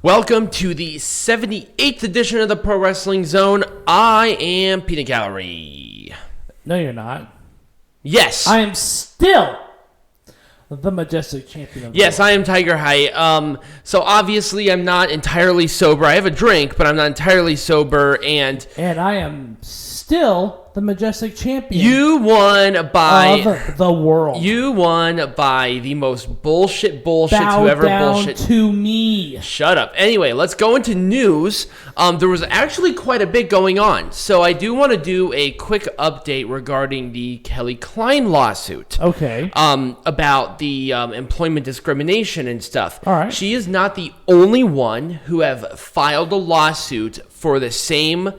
Welcome to the 78th edition of the Pro Wrestling Zone. I am Peanut Gallery. No, you're not. Yes. I am still the majestic champion of the Yes, world. I am Tiger High. So obviously I'm not entirely sober. I have a drink, but I'm not entirely sober. And I am still the majestic champion you won by of the world. You won by the most bullshit Bow to ever down bullshit. to me. Shut up. Anyway, let's go into news. There was actually quite a bit going on. So I do want to do a quick update regarding the Kelly Klein lawsuit. Okay. About the employment discrimination and stuff. All right. She is not the only one who have filed a lawsuit for the same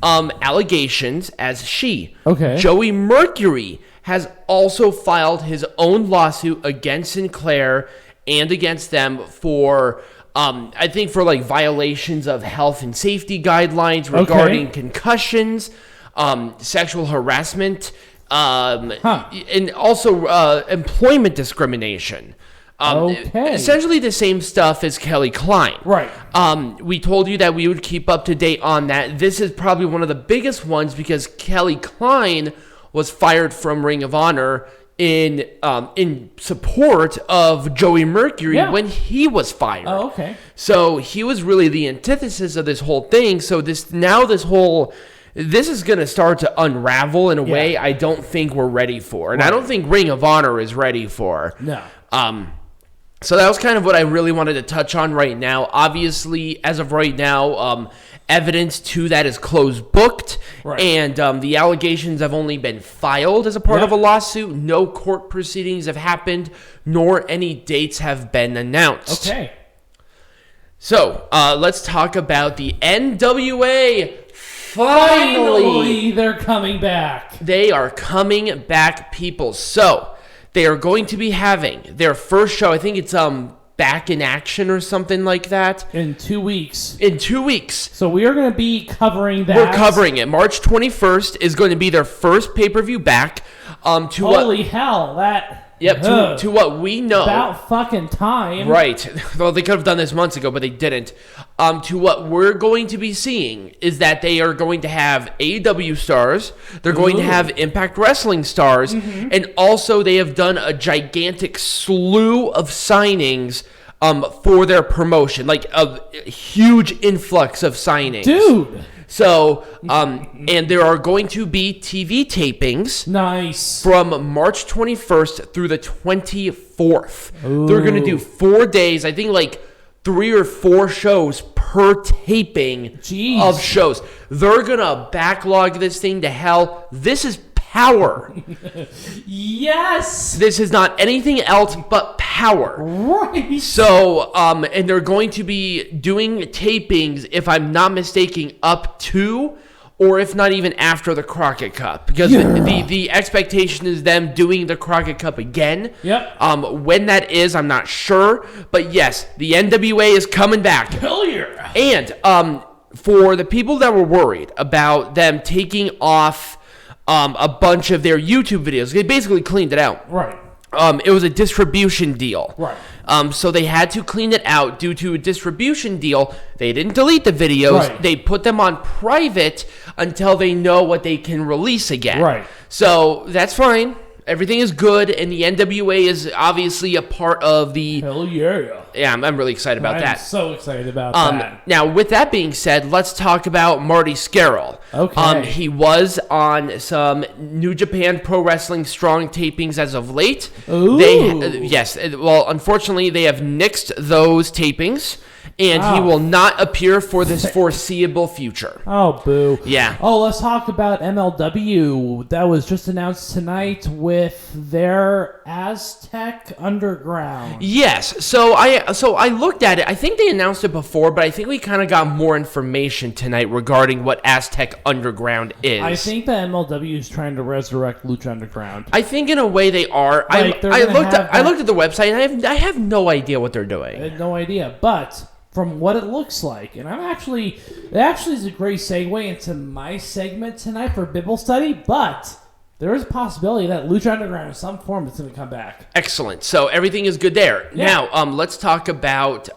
allegations as she. Okay. Joey Mercury has also filed his own lawsuit against Sinclair and against them for, I think, for like violations of health and safety guidelines regarding concussions, sexual harassment, and also employment discrimination. Essentially the same stuff as Kelly Klein. Right. We told you that we would keep up to date on that. This is probably one of the biggest ones because Kelly Klein was fired from Ring of Honor in support of Joey Mercury when he was fired. Oh, okay. So he was really the antithesis of this whole thing. So this is going to start to unravel in a way I don't think we're ready for. And I don't think Ring of Honor is ready for. No. So that was kind of what I really wanted to touch on right now. Obviously, as of right now, evidence to that is closed booked. Right. And the allegations have only been filed as a part of a lawsuit. No court proceedings have happened, nor any dates have been announced. Okay. So let's talk about the NWA. Finally, they're coming back. They are coming back, people. So they are going to be having their first show. I think it's Back in Action or something like that. In 2 weeks. In 2 weeks. So we are going to be covering that. We're covering it. March 21st is going to be their first pay-per-view back. Holy hell, that... Yep, to what we know. About fucking time. Right. Well, they could have done this months ago, but they didn't. To what we're going to be seeing is that they are going to have AEW stars. They're going to have Impact Wrestling stars. And also they have done a gigantic slew of signings for their promotion. Like a huge influx of signings. Dude. So, and there are going to be TV tapings. Nice. From March 21st through the 24th. Ooh. They're going to do 4 days, I think like 3 or 4 shows per taping of shows. They're going to backlog this thing to hell. This is power. Yes. This is not anything else but power. Right. So, and they're going to be doing tapings, if I'm not mistaken, up to, or if not even after the Crockett Cup. Because the expectation is them doing the Crockett Cup again. Yep. When that is, I'm not sure. But yes, the NWA is coming back. Hell yeah. And for the people that were worried about them taking off a bunch of their YouTube videos, they basically cleaned it out. Right. It was a distribution deal. Right. So they had to clean it out due to a distribution deal. They didn't delete the videos. Right. They put them on private until they know what they can release again. Right. So that's fine. Everything is good, and the NWA is obviously a part of the... Hell yeah. Yeah, I'm really excited about that. I'm so excited about that. Now, with that being said, let's talk about Marty Scurll. Okay. He was on some New Japan Pro Wrestling Strong tapings as of late. Ooh. Yes. Well, unfortunately, they have nixed those tapings, and he will not appear for this foreseeable future. Oh, boo. Yeah. Oh, let's talk about MLW. That was just announced tonight with their Aztec Underground. Yes. So I looked at it. I think they announced it before, but I think we kind of got more information tonight regarding what Aztec Underground is. I think that MLW is trying to resurrect Lucha Underground. I think in a way they are. Like, I looked at the website and I have no idea what they're doing. I had no idea, but from what it looks like, and it actually is a great segue into my segment tonight for Bible study, but there is a possibility that Lucha Underground in some form is going to come back. Excellent. So everything is good there. Yeah. Now, let's talk about.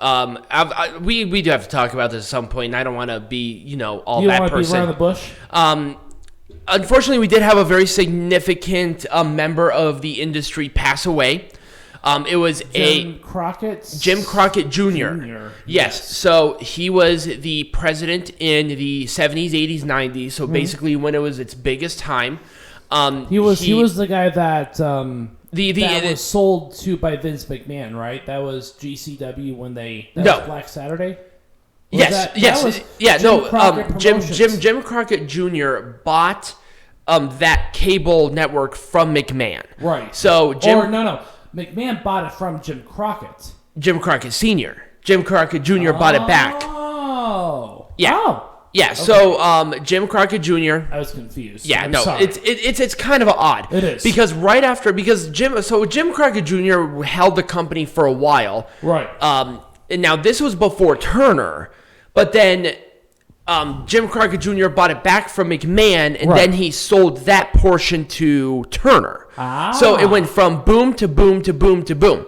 We do have to talk about this at some point. And I don't want to be, all You that want to be person. around the bush? Unfortunately, we did have a very significant member of the industry pass away. It was Jim Crockett? Jim Crockett Jr. Yes. So he was the president in the 70s, 80s, 90s. So basically when it was its biggest time. He was the guy that was sold to by Vince McMahon, right? That was GCW when was Black Saturday? Jim Crockett Jr. bought that cable network from McMahon. Right. So McMahon bought it from Jim Crockett. Jim Crockett Sr. Jim Crockett Jr. bought it back. Oh. Yeah. Oh. Yeah. Okay. So Jim Crockett Jr. I was confused. Yeah. Sorry. It's kind of odd. It is because Jim Crockett Jr. held the company for a while. Right. And now this was before Turner, but then Jim Crockett Jr. bought it back from McMahon, and then he sold that portion to Turner. So it went from boom to boom to boom to boom.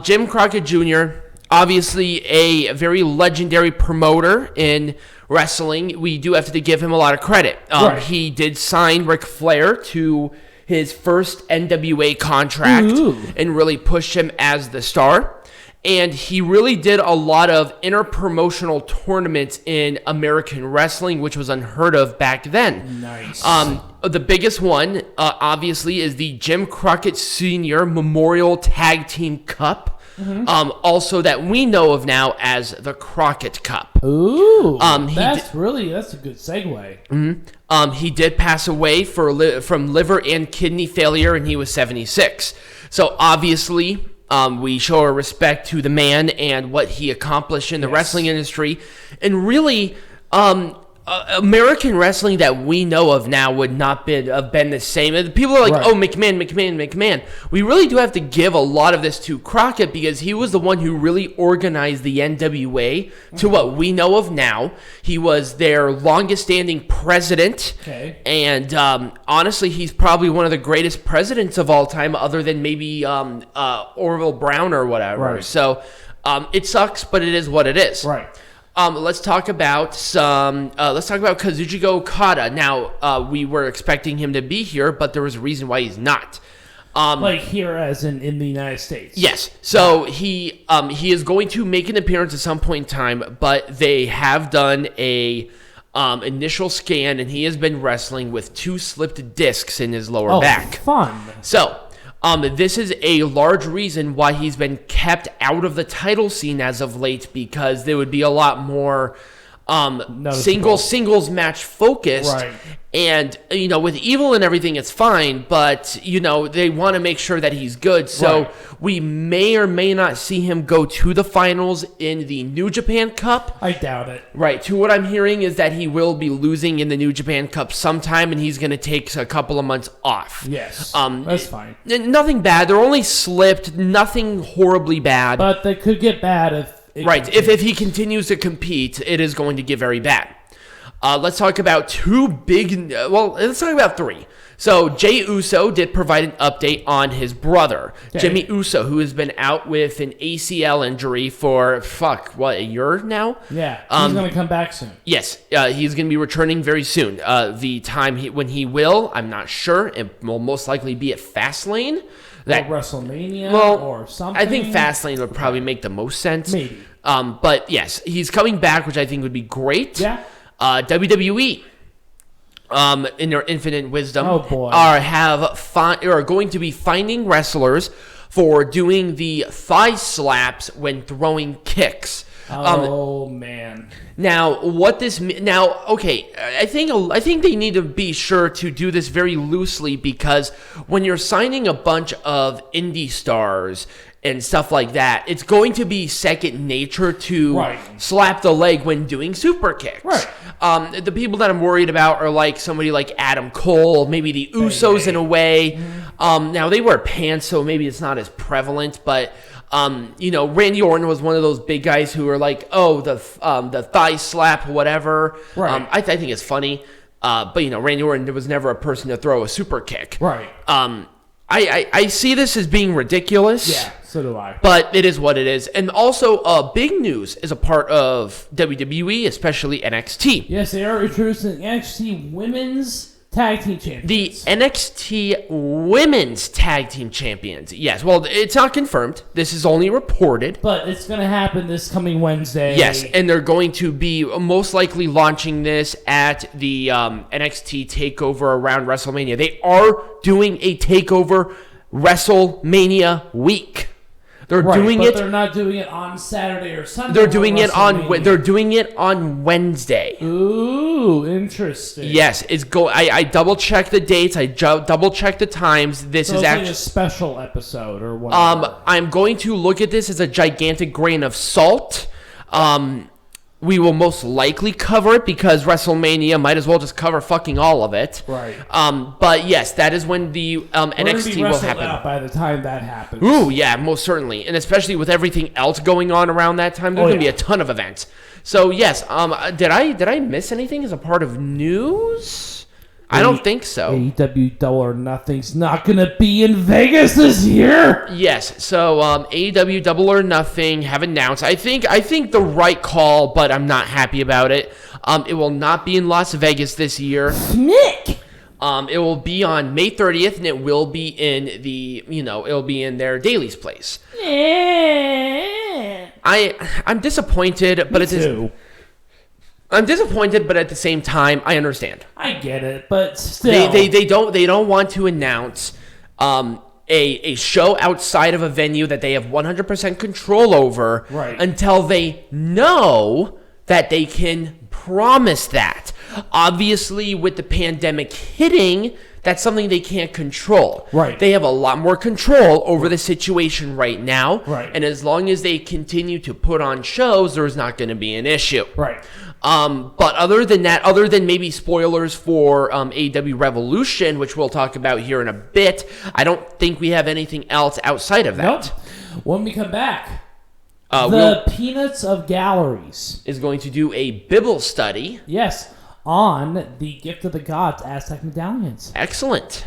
Jim Crockett Jr., obviously a very legendary promoter in wrestling. We do have to give him a lot of credit. He did sign Ric Flair to his first NWA contract and really pushed him as the star. And he really did a lot of interpromotional tournaments in American wrestling, which was unheard of back then. Nice. The biggest one, obviously, is the Jim Crockett Sr. Memorial Tag Team Cup. Also that we know of now as the Crockett Cup. Ooh, that's a good segue. He did pass away from liver and kidney failure, and he was 76. So obviously, we show our respect to the man and what he accomplished in the wrestling industry. And really, American wrestling that we know of now would not have been the same. People are like, McMahon. We really do have to give a lot of this to Crockett because he was the one who really organized the NWA to what we know of now. He was their longest-standing president. Okay. And honestly, he's probably one of the greatest presidents of all time other than maybe Orville Brown or whatever. Right. So it sucks, but it is what it is. Right. Let's talk about Kazujigo Kata. Now, we were expecting him to be here, but there was a reason why he's not. Here as in the United States. Yes. So he is going to make an appearance at some point in time, but they have done a initial scan, and he has been wrestling with 2 slipped discs in his lower back. Fun. So this is a large reason why he's been kept out of the title scene as of late, because there would be a lot more singles match focused. Right. And, with Evil and everything, it's fine, but, they want to make sure that he's good. So we may or may not see him go to the finals in the New Japan Cup. I doubt it. Right. To what I'm hearing is that he will be losing in the New Japan Cup sometime, and he's going to take a couple of months off. Yes. That's fine. Nothing bad. They're only slipped. Nothing horribly bad. But they could get bad if he continues to compete, it is going to get very bad. Let's talk about 3. So Jey Uso did provide an update on his brother, Jimmy Uso, who has been out with an ACL injury for, a year now? Yeah, he's going to come back soon. Yes, he's going to be returning very soon. The time when he will, I'm not sure. It will most likely be at Fastlane. Or WrestleMania or something. I think Fastlane would probably make the most sense. Maybe. But yes, he's coming back, which I think would be great. Yeah. WWE, in their infinite wisdom, are going to be finding wrestlers for doing the thigh slaps when throwing kicks. Man. Now, what this okay, I think they need to be sure to do this very loosely, because when you're signing a bunch of indie stars and stuff like that, it's going to be second nature to slap the leg when doing super kicks. Right. The people that I'm worried about are like somebody like Adam Cole, maybe the Usos in a way. Now they wear pants, so maybe it's not as prevalent, but Randy Orton was one of those big guys who were like, the thigh slap, whatever. Right. I think it's funny. But, Randy Orton was never a person to throw a super kick. Right. I see this as being ridiculous. Yeah, so do I. But it is what it is. And also, big news is a part of WWE, especially NXT. Yes, they are introducing NXT Women's Tag Team Champions. The NXT Women's Tag Team Champions. Yes, well, it's not confirmed. This is only reported. But it's going to happen this coming Wednesday. Yes, and they're going to be most likely launching this at the NXT TakeOver around WrestleMania. They are doing a TakeOver WrestleMania week. They're doing it. They're not doing it on Saturday or Sunday. They're doing it on. They're doing it on Wednesday. Ooh, interesting. Yes, I double checked the dates. I double checked the times. This is actually a special episode or whatever. I'm going to look at this as a gigantic grain of salt. We will most likely cover it because WrestleMania might as well just cover fucking all of it. Right. But yes, that is when the NXT will happen. Out by the time that happens. Ooh, yeah, most certainly, and especially with everything else going on around that time, there's gonna be a ton of events. So yes, did I miss anything as a part of news? I don't think so. AEW Double or Nothing's not going to be in Vegas this year. Yes, so AEW Double or Nothing have announced. I think the right call, but I'm not happy about it. It will not be in Las Vegas this year. Nick. It will be on May 30th, and it will be in it'll be in their Daly's place. I'm disappointed, but I'm disappointed, but at the same time, I understand. I get it, but still, they don't want to announce a show outside of a venue that they have 100% control over until they know that they can promise that. Obviously, with the pandemic hitting, that's something they can't control. Right. They have a lot more control over the situation right now. Right. And as long as they continue to put on shows, there's not going to be an issue. Right. But other than that, other than maybe spoilers for AEW Revolution, which we'll talk about here in a bit, I don't think we have anything else outside of that. Nope. When we come back, the Peanuts of Galleries is going to do a Bible study. Yes, on the Gift of the Gods Aztec medallions. Excellent.